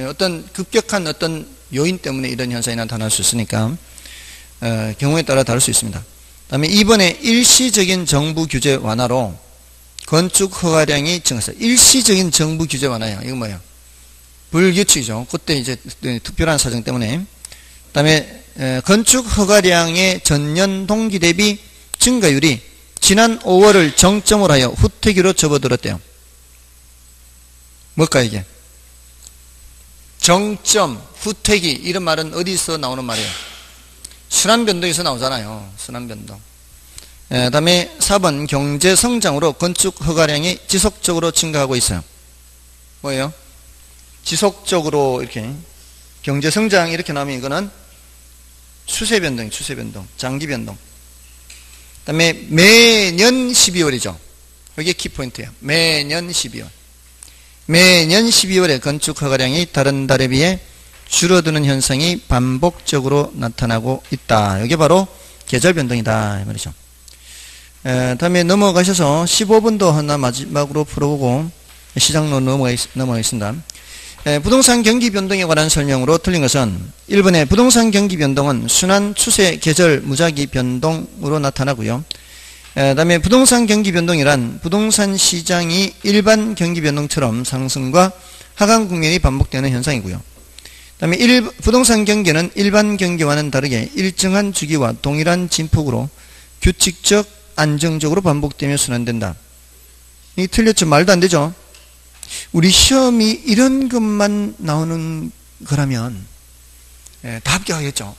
어떤 급격한 어떤 요인 때문에 이런 현상이 나타날 수 있으니까 경우에 따라 다를 수 있습니다. 다음에 2번에 일시적인 정부 규제 완화로 건축 허가량이 증가했어요. 일시적인 정부 규제 완화요. 이거 뭐예요? 불규칙이죠. 그때 이제 특별한 사정 때문에. 그다음에 건축 허가량의 전년 동기 대비 증가율이 지난 5월을 정점으로 하여 후퇴기로 접어들었대요. 뭘까요, 이게? 정점, 후퇴기, 이런 말은 어디서 나오는 말이에요? 순환 변동에서 나오잖아요. 순환 변동. 다음에 4번 경제 성장으로 건축 허가량이 지속적으로 증가하고 있어요. 뭐예요? 지속적으로 이렇게 경제 성장 이렇게 나오면 이거는 추세 변동, 추세 변동, 장기 변동. 그다음에 매년 12월이죠. 이게 키포인트예요. 매년 12월. 매년 12월에 건축 허가량이 다른 달에 비해 줄어드는 현상이 반복적으로 나타나고 있다. 이게 바로 계절 변동이다 이 말이죠. 다음에 넘어가셔서 15번도 하나 마지막으로 풀어보고 시장로 넘어가겠습니다. 부동산 경기 변동에 관한 설명으로 틀린 것은 1번에 부동산 경기 변동은 순환, 추세, 계절, 무작위 변동으로 나타나고요. 다음에 부동산 경기 변동이란 부동산 시장이 일반 경기 변동처럼 상승과 하강 국면이 반복되는 현상이고요. 다음에 부동산 경기는 일반 경기와는 다르게 일정한 주기와 동일한 진폭으로 규칙적, 안정적으로 반복되며 순환된다. 이게 틀렸죠? 말도 안 되죠? 우리 시험이 이런 것만 나오는 거라면 다 합격하겠죠.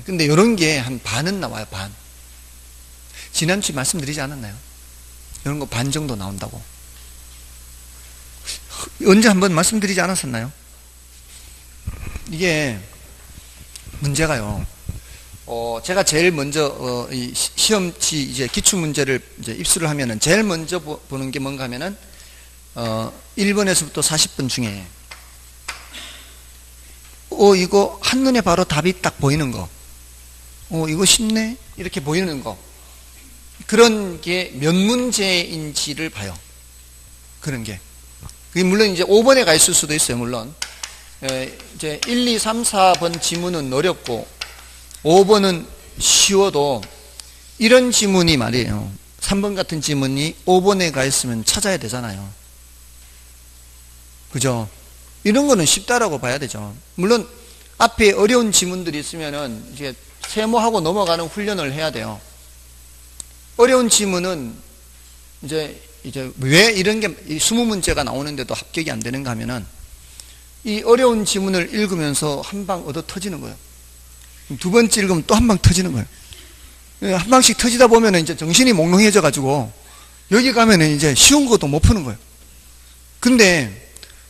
근데 이런 게 한 반은 나와요. 반. 지난주에 말씀드리지 않았나요? 이런 거 반 정도 나온다고. 언제 한번 말씀드리지 않았었나요? 이게 문제가요. 제가 제일 먼저 이 시험지 이제 기출 문제를 이제 입수를 하면은 제일 먼저 보는 게 뭔가 하면은 1번에서부터 40번 중에 이거 한눈에 바로 답이 딱 보이는 거, 이거 쉽네 이렇게 보이는 거, 그런 게 몇 문제인지를 봐요. 그런 게 그게 물론 이제 5번에 가 있을 수도 있어요. 물론 이제 1, 2, 3, 4번 지문은 어렵고 5번은 쉬워도 이런 지문이 말이에요. 3번 같은 지문이 5번에 가 있으면 찾아야 되잖아요. 그죠? 이런 거는 쉽다라고 봐야 되죠. 물론 앞에 어려운 지문들이 있으면은 이제 세모하고 넘어가는 훈련을 해야 돼요. 어려운 지문은 이제 왜 이런 게 20문제가 나오는데도 합격이 안 되는가 하면은 이 어려운 지문을 읽으면서 한 방 얻어 터지는 거예요. 두 번째 읽으면 또 한 방 터지는 거예요. 한 방씩 터지다 보면은 이제 정신이 몽롱해져 가지고 여기 가면은 이제 쉬운 것도 못 푸는 거예요. 근데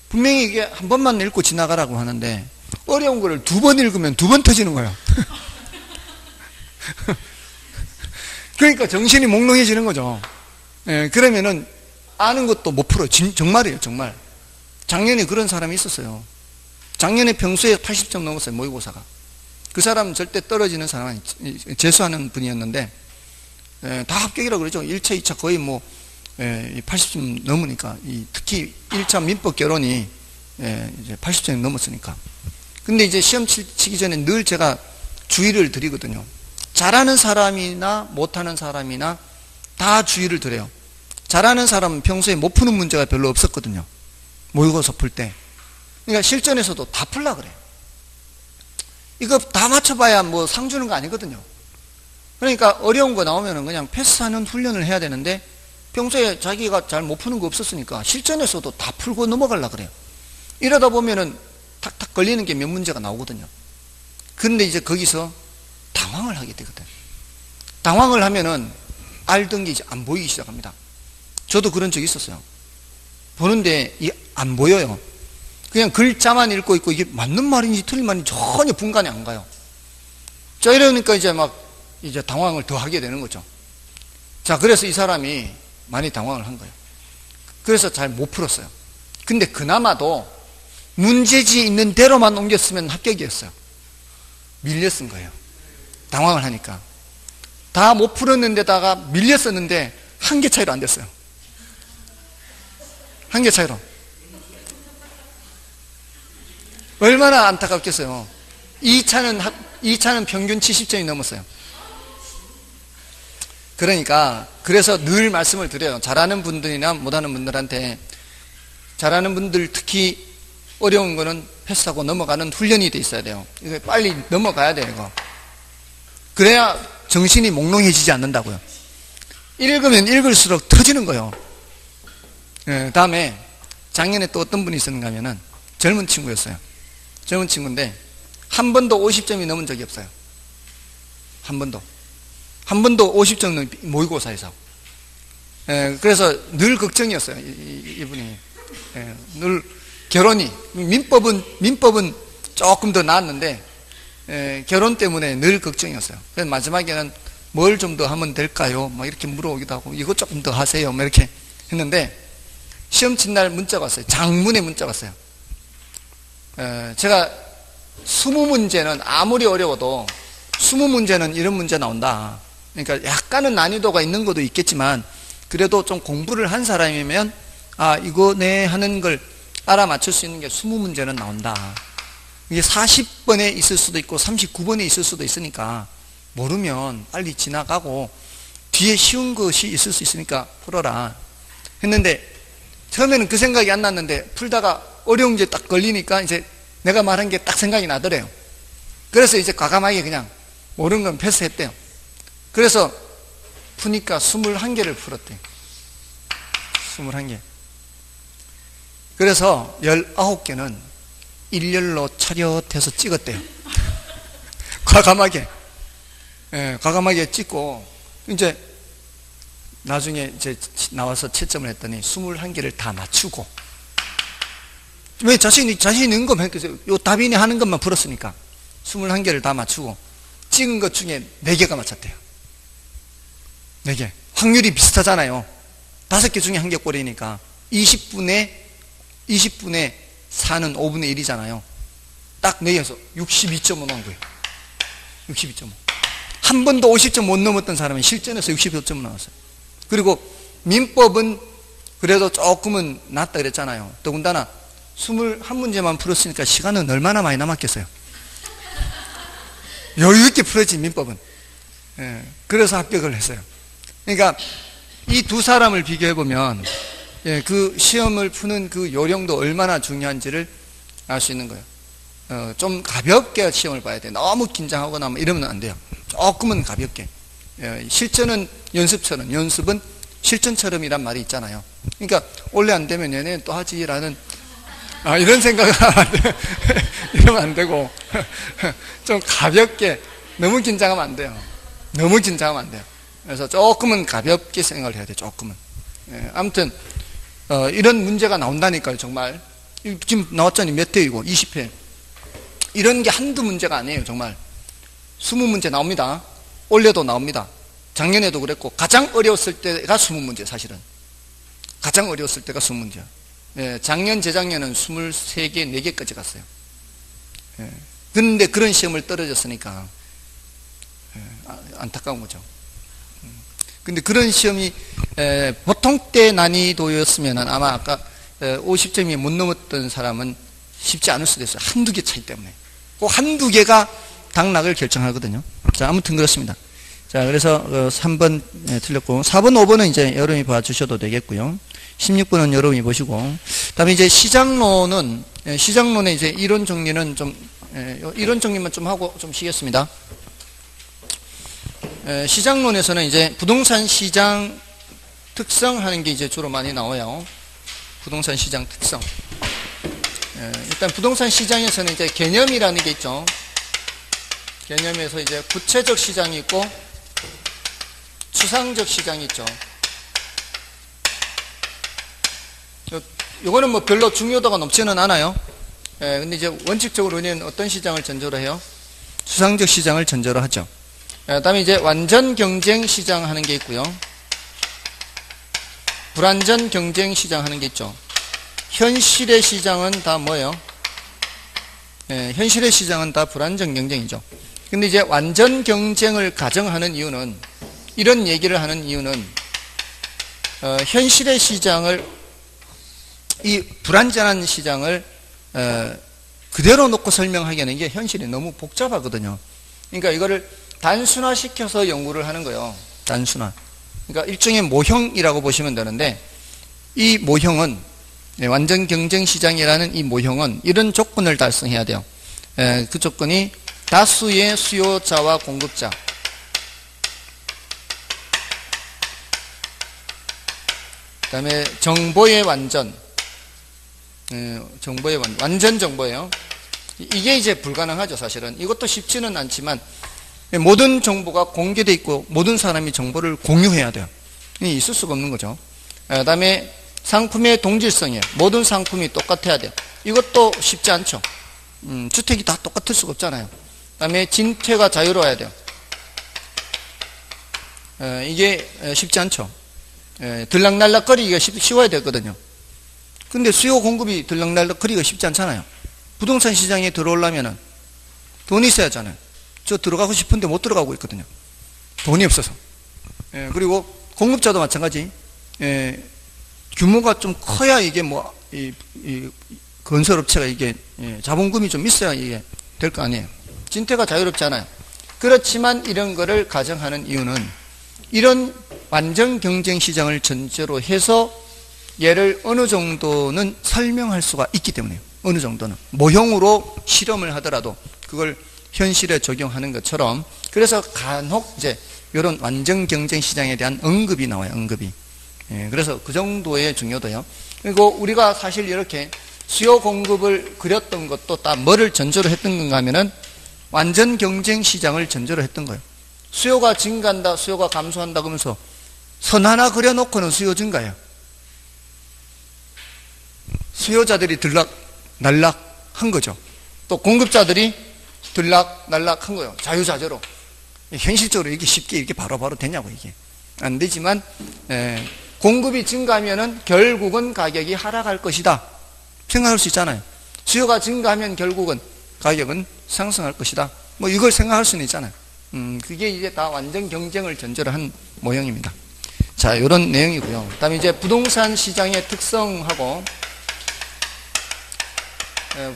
분명히 이게 한 번만 읽고 지나가라고 하는데 어려운 거를 두 번 읽으면 두 번 터지는 거예요. 그러니까 정신이 몽롱해지는 거죠. 예, 그러면은 아는 것도 못 풀어요. 정말이에요, 정말. 작년에 그런 사람이 있었어요. 작년에 평소에 80점 넘었어요, 모의고사가. 그 사람은 절대 떨어지는 사람 아니, 재수하는 분이었는데, 다 합격이라고 그러죠. 1차, 2차 거의 뭐, 80점 넘으니까, 특히 1차 민법 결혼이, 이제 80점이 넘었으니까. 근데 이제 시험 치기 전에 늘 제가 주의를 드리거든요. 잘하는 사람이나 못하는 사람이나 다 주의를 드려요. 잘하는 사람은 평소에 못 푸는 문제가 별로 없었거든요. 모의고사 풀 때. 그러니까 실전에서도 다 풀라 그래요. 이거 다 맞춰봐야 뭐 상 주는 거 아니거든요. 그러니까 어려운 거 나오면은 그냥 패스하는 훈련을 해야 되는데 평소에 자기가 잘 못 푸는 거 없었으니까 실전에서도 다 풀고 넘어가려 그래요. 이러다 보면은 탁탁 걸리는 게 몇 문제가 나오거든요. 근데 이제 거기서 당황을 하게 되거든. 당황을 하면은 알던 게 이제 안 보이기 시작합니다. 저도 그런 적이 있었어요. 보는데 안 보여요. 그냥 글자만 읽고 있고 이게 맞는 말인지 틀린 말인지 전혀 분간이 안 가요. 자, 이러니까 이제 막 이제 당황을 더 하게 되는 거죠. 자, 그래서 이 사람이 많이 당황을 한 거예요. 그래서 잘 못 풀었어요. 근데 그나마도 문제지에 있는 대로만 옮겼으면 합격이었어요. 밀려 쓴 거예요. 당황을 하니까. 다 못 풀었는데다가 밀렸었는데 한 개 차이로 안 됐어요. 한 개 차이로. 얼마나 안타깝겠어요. 2차는 평균 70점이 넘었어요. 그러니까 그래서 늘 말씀을 드려요. 잘하는 분들이나 못하는 분들한테, 잘하는 분들 특히 어려운 거는 패스하고 넘어가는 훈련이 돼 있어야 돼요. 이거 빨리 넘어가야 돼요, 이거. 그래야 정신이 몽롱해지지 않는다고요. 읽으면 읽을수록 터지는 거예요. 다음에 작년에 또 어떤 분이 있었는가 하면은 젊은 친구였어요. 젊은 친구인데 한 번도 50점이 넘은 적이 없어요. 한 번도 50점 넘은 모의고사에서. 그래서 늘 걱정이었어요. 이분이. 늘 결혼이, 민법은 조금 더 나았는데 결혼 때문에 늘 걱정이었어요. 그래서 마지막에는 뭘 좀 더 하면 될까요? 막 이렇게 물어보기도 하고, 이거 조금 더 하세요. 막 이렇게 했는데 시험 친 날 문자가 왔어요. 장문의 문자가 왔어요. 제가 20문제는 아무리 어려워도 20문제는 이런 문제 나온다. 그러니까 약간은 난이도가 있는 것도 있겠지만 그래도 좀 공부를 한 사람이면 이거 내 하는 걸 알아맞힐 수 있는 게 20문제는 나온다. 이게 40번에 있을 수도 있고 39번에 있을 수도 있으니까 모르면 빨리 지나가고 뒤에 쉬운 것이 있을 수 있으니까 풀어라 했는데, 처음에는 그 생각이 안 났는데 풀다가 어려운 문제 딱 걸리니까 이제 내가 말한 게 딱 생각이 나더래요. 그래서 이제 과감하게 그냥 모르는 건 패스했대요. 그래서 푸니까 21개를 풀었대요. 21개. 그래서 19개는 일렬로 차렷해서 찍었대요. 과감하게. 과감하게 찍고, 이제 나중에 이제 나와서 채점을 했더니 21개를 다 맞추고. 왜 자신 있는 것만 했겠어요? 요 답인이 하는 것만 풀었으니까. 21개를 다 맞추고, 찍은 것 중에 4개가 맞췄대요. 4개. 확률이 비슷하잖아요. 5개 중에 1개 꼴이니까 20분에 4는 5분의 1이잖아요. 딱 4개에서 62.5 나온 거예요. 62.5. 한 번도 50점 못 넘었던 사람이 실전에서 65점 나왔어요. 그리고 민법은 그래도 조금은 낫다 그랬잖아요. 더군다나 21문제만 풀었으니까 시간은 얼마나 많이 남았겠어요. 여유 있게 풀었지, 민법은. 그래서 합격을 했어요. 그러니까 이 두 사람을 비교해보면 그 시험을 푸는 그 요령도 얼마나 중요한지를 알 수 있는 거예요. 좀 가볍게 시험을 봐야 돼요. 너무 긴장하거나 이러면 안 돼요. 조금은 가볍게. 실전은 연습처럼, 연습은 실전처럼이란 말이 있잖아요. 그러니까 원래 안 되면 얘네는 또 하지라는 이런 생각을 하면 안 돼요. 이러면 안 되고 좀 가볍게, 너무 긴장하면 안 돼요. 너무 긴장하면 안 돼요. 그래서 조금은 가볍게 생각을 해야 돼요. 조금은. 아무튼 이런 문제가 나온다니까요. 정말 지금 나왔잖아요. 몇 회이고 20회. 이런 게 한두 문제가 아니에요. 정말 20문제 나옵니다. 올려도 나옵니다. 작년에도 그랬고 가장 어려웠을 때가 수문문제 사실은. 가장 어려웠을 때가 수문문제야. 예, 작년 재작년은 23개 4개까지 갔어요. 예, 근데 그런 시험을 떨어졌으니까 안타까운 거죠. 근데 그런 시험이 보통 때 난이도였으면 아마 아까 50점이 못 넘었던 사람은 쉽지 않을 수도 있어요. 한두 개 차이 때문에. 그 한두 개가 당락을 결정하거든요. 자, 아무튼 그렇습니다. 자, 그래서 3번 틀렸고 4번, 5번은 이제 여러분이 봐주셔도 되겠고요. 16번은 여러분이 보시고, 그다음에 이제 시장론은 시장론의 이제 이론 정리는 좀 이론 정리만 좀 하고 좀 쉬겠습니다. 시장론에서는 이제 부동산 시장 특성하는 게 이제 주로 많이 나와요. 부동산 시장 특성. 일단 부동산 시장에서는 이제 개념이라는 게 있죠. 개념에서 이제 구체적 시장이 있고 추상적 시장이 있죠. 이거는 뭐 별로 중요도가 높지는 않아요. 근데 이제 원칙적으로 우리는 어떤 시장을 전제로 해요? 추상적 시장을 전제로 하죠. 그다음에 이제 완전 경쟁 시장 하는 게 있고요. 불완전 경쟁 시장 하는 게 있죠. 현실의 시장은 다 뭐예요? 현실의 시장은 다 불완전 경쟁이죠. 근데 이제 완전 경쟁을 가정하는 이유는, 이런 얘기를 하는 이유는 현실의 시장을, 이 불완전한 시장을 그대로 놓고 설명하기에는 이게 현실이 너무 복잡하거든요. 그러니까 이거를 단순화시켜서 연구를 하는 거예요. 단순화. 그러니까 일종의 모형이라고 보시면 되는데, 이 모형은 완전 경쟁 시장이라는 이 모형은 이런 조건을 달성해야 돼요. 그 조건이 다수의 수요자와 공급자, 그 다음에 정보의 완전, 정보의 완전 정보예요. 이게 이제 불가능하죠, 사실은. 이것도 쉽지는 않지만 모든 정보가 공개되어 있고 모든 사람이 정보를 공유해야 돼요. 있을 수가 없는 거죠. 그 다음에 상품의 동질성이에요. 모든 상품이 똑같아야 돼요. 이것도 쉽지 않죠. 주택이 다 똑같을 수가 없잖아요. 그 다음에 진퇴가 자유로워야 돼요. 이게 쉽지 않죠. 들락날락거리기가 쉬워야 되거든요. 근데 수요 공급이 들락날락거리기가 쉽지 않잖아요. 부동산 시장에 들어오려면 돈이 있어야 하잖아요. 저 들어가고 싶은데 못 들어가고 있거든요. 돈이 없어서. 그리고 공급자도 마찬가지. 규모가 좀 커야 이게 뭐, 이 건설업체가 이게 자본금이 좀 있어야 이게 될 거 아니에요. 진퇴가 자유롭지 않아요. 그렇지만 이런 거를 가정하는 이유는 이런 완전 경쟁 시장을 전제로 해서 얘를 어느 정도는 설명할 수가 있기 때문에요. 어느 정도는. 모형으로 실험을 하더라도 그걸 현실에 적용하는 것처럼. 그래서 간혹 이제 이런 완전 경쟁 시장에 대한 언급이 나와요. 언급이. 그래서 그 정도의 중요도요. 그리고 우리가 사실 이렇게 수요 공급을 그렸던 것도 다 뭐를 전제로 했던 건가 하면은 완전 경쟁 시장을 전제로 했던 거예요. 수요가 증가한다, 수요가 감소한다 그러면서 선 하나 그려놓고는 수요 증가예요. 수요자들이 들락날락 한 거죠. 또 공급자들이 들락날락 한 거예요. 자유자재로. 현실적으로 이게 쉽게 이렇게 바로바로 되냐고, 이게. 안 되지만, 공급이 증가하면은 결국은 가격이 하락할 것이다. 생각할 수 있잖아요. 수요가 증가하면 결국은 가격은 상승할 것이다. 뭐 이걸 생각할 수는 있잖아요. 그게 이제 다 완전 경쟁을 전제로 한 모형입니다. 자, 이런 내용이고요. 그 다음에 이제 부동산 시장의 특성하고,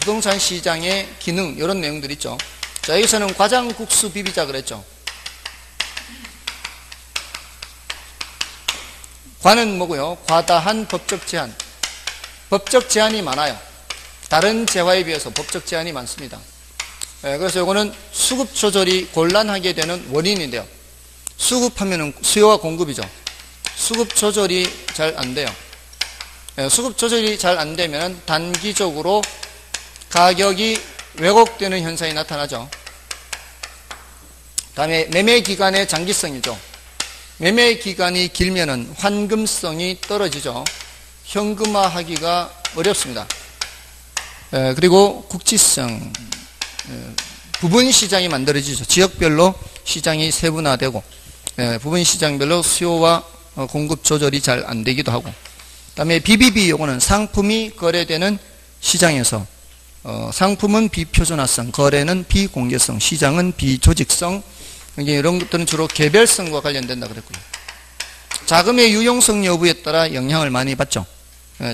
부동산 시장의 기능, 이런 내용들 있죠. 자, 여기서는 과장국수 비비자 그랬죠. 과는 뭐고요? 과다한 법적 제한. 법적 제한이 많아요. 다른 재화에 비해서 법적 제한이 많습니다. 그래서 이거는 수급 조절이 곤란하게 되는 원인인데요. 수급하면은 수요와 공급이죠. 수급 조절이 잘 안 돼요. 수급 조절이 잘 안 되면 단기적으로 가격이 왜곡되는 현상이 나타나죠. 다음에 매매 기간의 장기성이죠. 매매 기간이 길면은 환금성이 떨어지죠. 현금화하기가 어렵습니다. 그리고 국지성, 부분 시장이 만들어지죠. 지역별로 시장이 세분화되고, 부분 시장별로 수요와 공급 조절이 잘 안 되기도 하고, 그다음에 BBB 요거는 상품이 거래되는 시장에서 상품은 비표준화성, 거래는 비공개성, 시장은 비조직성, 이런 것들은 주로 개별성과 관련된다 그랬고요. 자금의 유용성 여부에 따라 영향을 많이 받죠.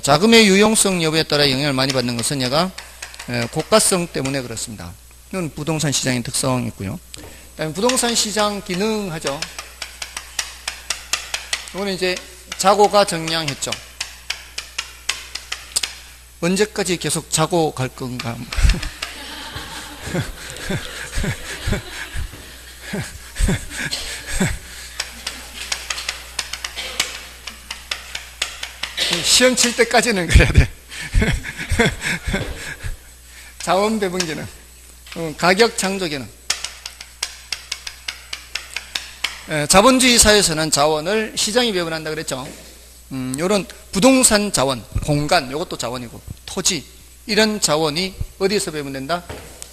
자금의 유용성 여부에 따라 영향을 많이 받는 것은 얘가 고가성 때문에 그렇습니다. 이건 부동산 시장의 특성이고요. 그다음에 부동산 시장 기능하죠. 이거는 이제 자고가 정량했죠. 언제까지 계속 자고 갈 건가? 시험 칠 때까지는 그래야 돼. 자원 배분기능, 가격 창조기능. 자본주의 사회에서는 자원을 시장이 배분한다 그랬죠. 이런 부동산 자원, 공간, 이것도 자원이고, 토지, 이런 자원이 어디에서 배분된다?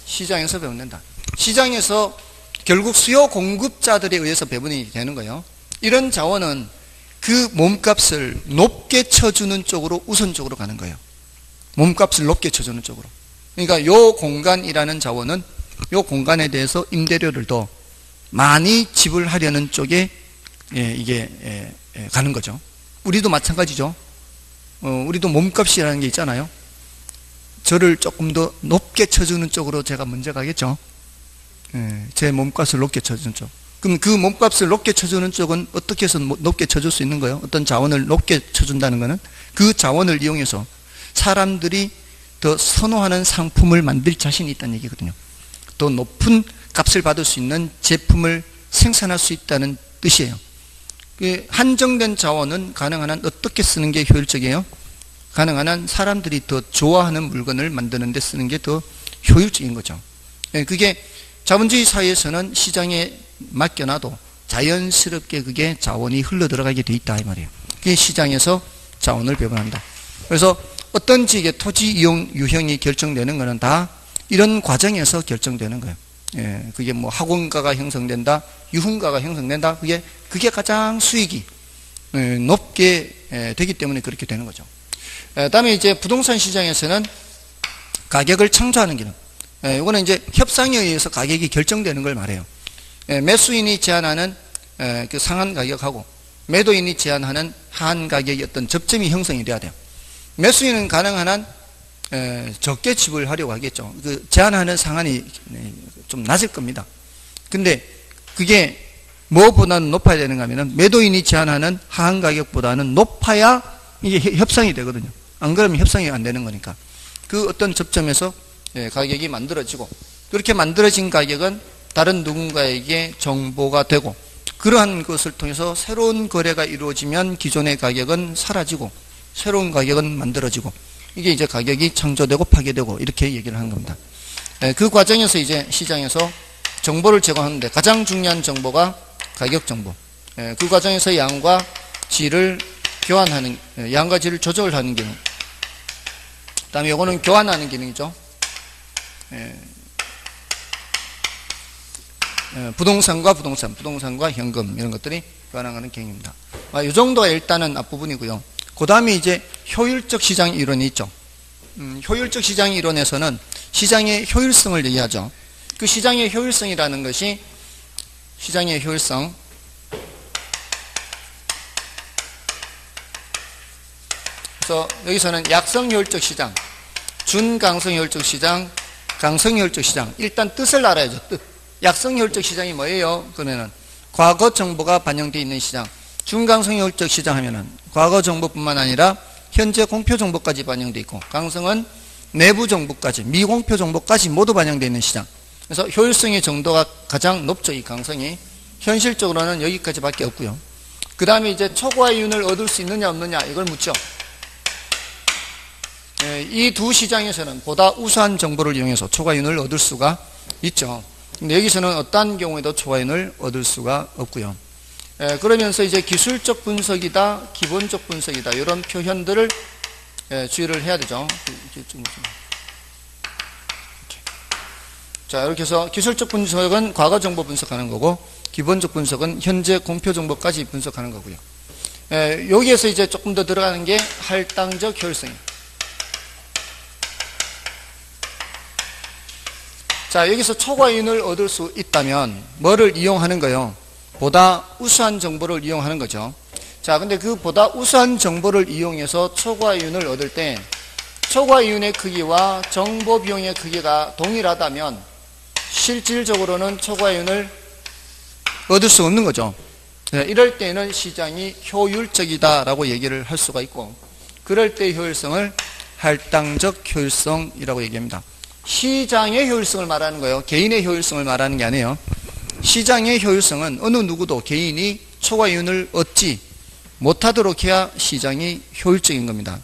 시장에서 배분된다. 시장에서 결국 수요 공급자들에 의해서 배분이 되는 거예요. 이런 자원은 그 몸값을 높게 쳐주는 쪽으로 우선적으로 가는 거예요. 몸값을 높게 쳐주는 쪽으로. 그러니까 요 공간이라는 자원은 요 공간에 대해서 임대료를 더 많이 지불하려는 쪽에 이게 가는 거죠. 우리도 마찬가지죠. 우리도 몸값이라는 게 있잖아요. 저를 조금 더 높게 쳐주는 쪽으로 제가 먼저 가겠죠. 제 몸값을 높게 쳐주는 쪽. 그럼 그 몸값을 높게 쳐주는 쪽은 어떻게 해서 높게 쳐줄 수 있는 거예요? 어떤 자원을 높게 쳐준다는 거는 그 자원을 이용해서 사람들이 더 선호하는 상품을 만들 자신이 있다는 얘기거든요. 더 높은 값을 받을 수 있는 제품을 생산할 수 있다는 뜻이에요. 한정된 자원은 가능한 한 어떻게 쓰는 게 효율적이에요? 가능한 한 사람들이 더 좋아하는 물건을 만드는 데 쓰는 게 더 효율적인 거죠. 그게 자본주의 사회에서는 시장에 맡겨놔도 자연스럽게 그게 자원이 흘러 들어가게 돼 있다 이 말이에요. 그게 시장에서 자원을 배분한다. 그래서 어떤 지역의 토지 이용 유형이 결정되는 것은 다 이런 과정에서 결정되는 거예요. 그게 뭐 학원가가 형성된다, 유흥가가 형성된다. 그게 가장 수익이 높게 되기 때문에 그렇게 되는 거죠. 다음에 이제 부동산 시장에서는 가격을 창조하는 기능. 이거는 이제 협상에 의해서 가격이 결정되는 걸 말해요. 매수인이 제한하는 그 상한 가격하고 매도인이 제한하는 하한 가격의 어떤 접점이 형성이 돼야 돼요. 매수인은 가능한 한 적게 지불하려고 하겠죠. 그 제한하는 상한이 좀 낮을 겁니다. 근데 그게 뭐보다는 높아야 되는가 하면은 매도인이 제한하는 하한 가격보다는 높아야 이게 협상이 되거든요. 안 그러면 협상이 안 되는 거니까. 그 어떤 접점에서 가격이 만들어지고, 그렇게 만들어진 가격은 다른 누군가에게 정보가 되고, 그러한 것을 통해서 새로운 거래가 이루어지면 기존의 가격은 사라지고 새로운 가격은 만들어지고, 이게 이제 가격이 창조되고 파괴되고 이렇게 얘기를 하는 겁니다. 그 과정에서 이제 시장에서 정보를 제공하는데 가장 중요한 정보가 가격 정보. 그 과정에서 양과 질을 교환하는, 양과 질을 조절하는 기능. 그 다음에 이거는 교환하는 기능이죠. 부동산과 부동산과 현금, 이런 것들이 교환하는 기능입니다. 이 정도가 일단은 앞부분이고요. 그 다음에 이제 효율적 시장 이론이 있죠. 효율적 시장 이론에서는 시장의 효율성을 얘기하죠. 그 시장의 효율성이라는 것이, 시장의 효율성, 그래서 여기서는 약성 효율적 시장, 준강성 효율적 시장, 강성 효율적 시장. 일단 뜻을 알아야죠. 뜻. 약성 효율적 시장이 뭐예요? 그러면은 과거 정보가 반영되어 있는 시장. 준강성 효율적 시장 하면은 과거 정보뿐만 아니라 현재 공표 정보까지 반영되어 있고, 강성은 내부 정보까지, 미공표 정보까지 모두 반영되어 있는 시장. 그래서 효율성의 정도가 가장 높죠. 이 강성이. 현실적으로는 여기까지밖에 없고요. 그 다음에 이제 초과이윤을 얻을 수 있느냐 없느냐, 이걸 묻죠. 이 두 시장에서는 보다 우수한 정보를 이용해서 초과이윤을 얻을 수가 있죠. 근데 여기서는 어떠한 경우에도 초과이윤을 얻을 수가 없고요. 그러면서 이제 기술적 분석이다, 기본적 분석이다, 이런 표현들을 주의를 해야 되죠. 자, 이렇게 해서 기술적 분석은 과거 정보 분석하는 거고, 기본적 분석은 현재 공표 정보까지 분석하는 거고요. 여기에서 이제 조금 더 들어가는 게 할당적 효율성입니다. 자, 여기서 초과이윤을 얻을 수 있다면 뭐를 이용하는 거요? 보다 우수한 정보를 이용하는 거죠. 자, 근데 그 보다 우수한 정보를 이용해서 초과이윤을 얻을 때 초과이윤의 크기와 정보 비용의 크기가 동일하다면 실질적으로는 초과이윤을 얻을 수 없는 거죠. 이럴 때는 시장이 효율적이다라고 얘기를 할 수가 있고, 그럴 때 효율성을 할당적 효율성이라고 얘기합니다. 시장의 효율성을 말하는 거예요. 개인의 효율성을 말하는 게 아니에요. 시장의 효율성은 어느 누구도 개인이 초과이윤을 얻지 못하도록 해야 시장이 효율적인 겁니다.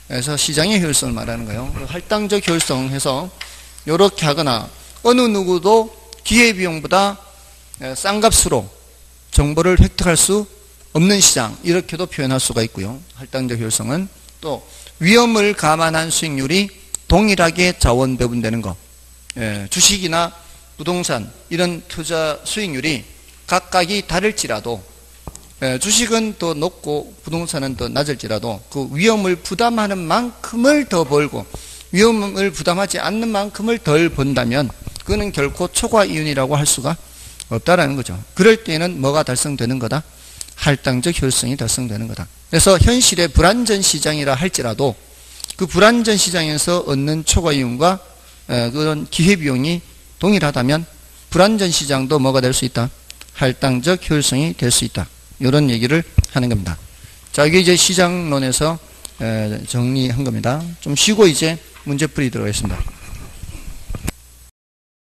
그래서 시장의 효율성을 말하는 거예요. 할당적 효율성 해서 이렇게 하거나 어느 누구도 기회비용보다 싼 값으로 정보를 획득할 수 없는 시장, 이렇게도 표현할 수가 있고요. 할당적 효율성은 또 위험을 감안한 수익률이 동일하게 자원 배분되는 거. 주식이나 부동산 이런 투자 수익률이 각각이 다를지라도 주식은 더 높고 부동산은 더 낮을지라도 그 위험을 부담하는 만큼을 더 벌고 위험을 부담하지 않는 만큼을 덜 번다면 그거는 결코 초과이윤이라고 할 수가 없다라는 거죠. 그럴 때는 뭐가 달성되는 거다? 할당적 효율성이 달성되는 거다. 그래서 현실의 불안전 시장이라 할지라도 그 불안전 시장에서 얻는 초과이윤과 그런 기회비용이 동일하다면 불안전 시장도 뭐가 될 수 있다? 할당적 효율성이 될 수 있다. 이런 얘기를 하는 겁니다. 자, 이게 이제 시장론에서 정리한 겁니다. 좀 쉬고 이제 문제풀이 들어가겠습니다.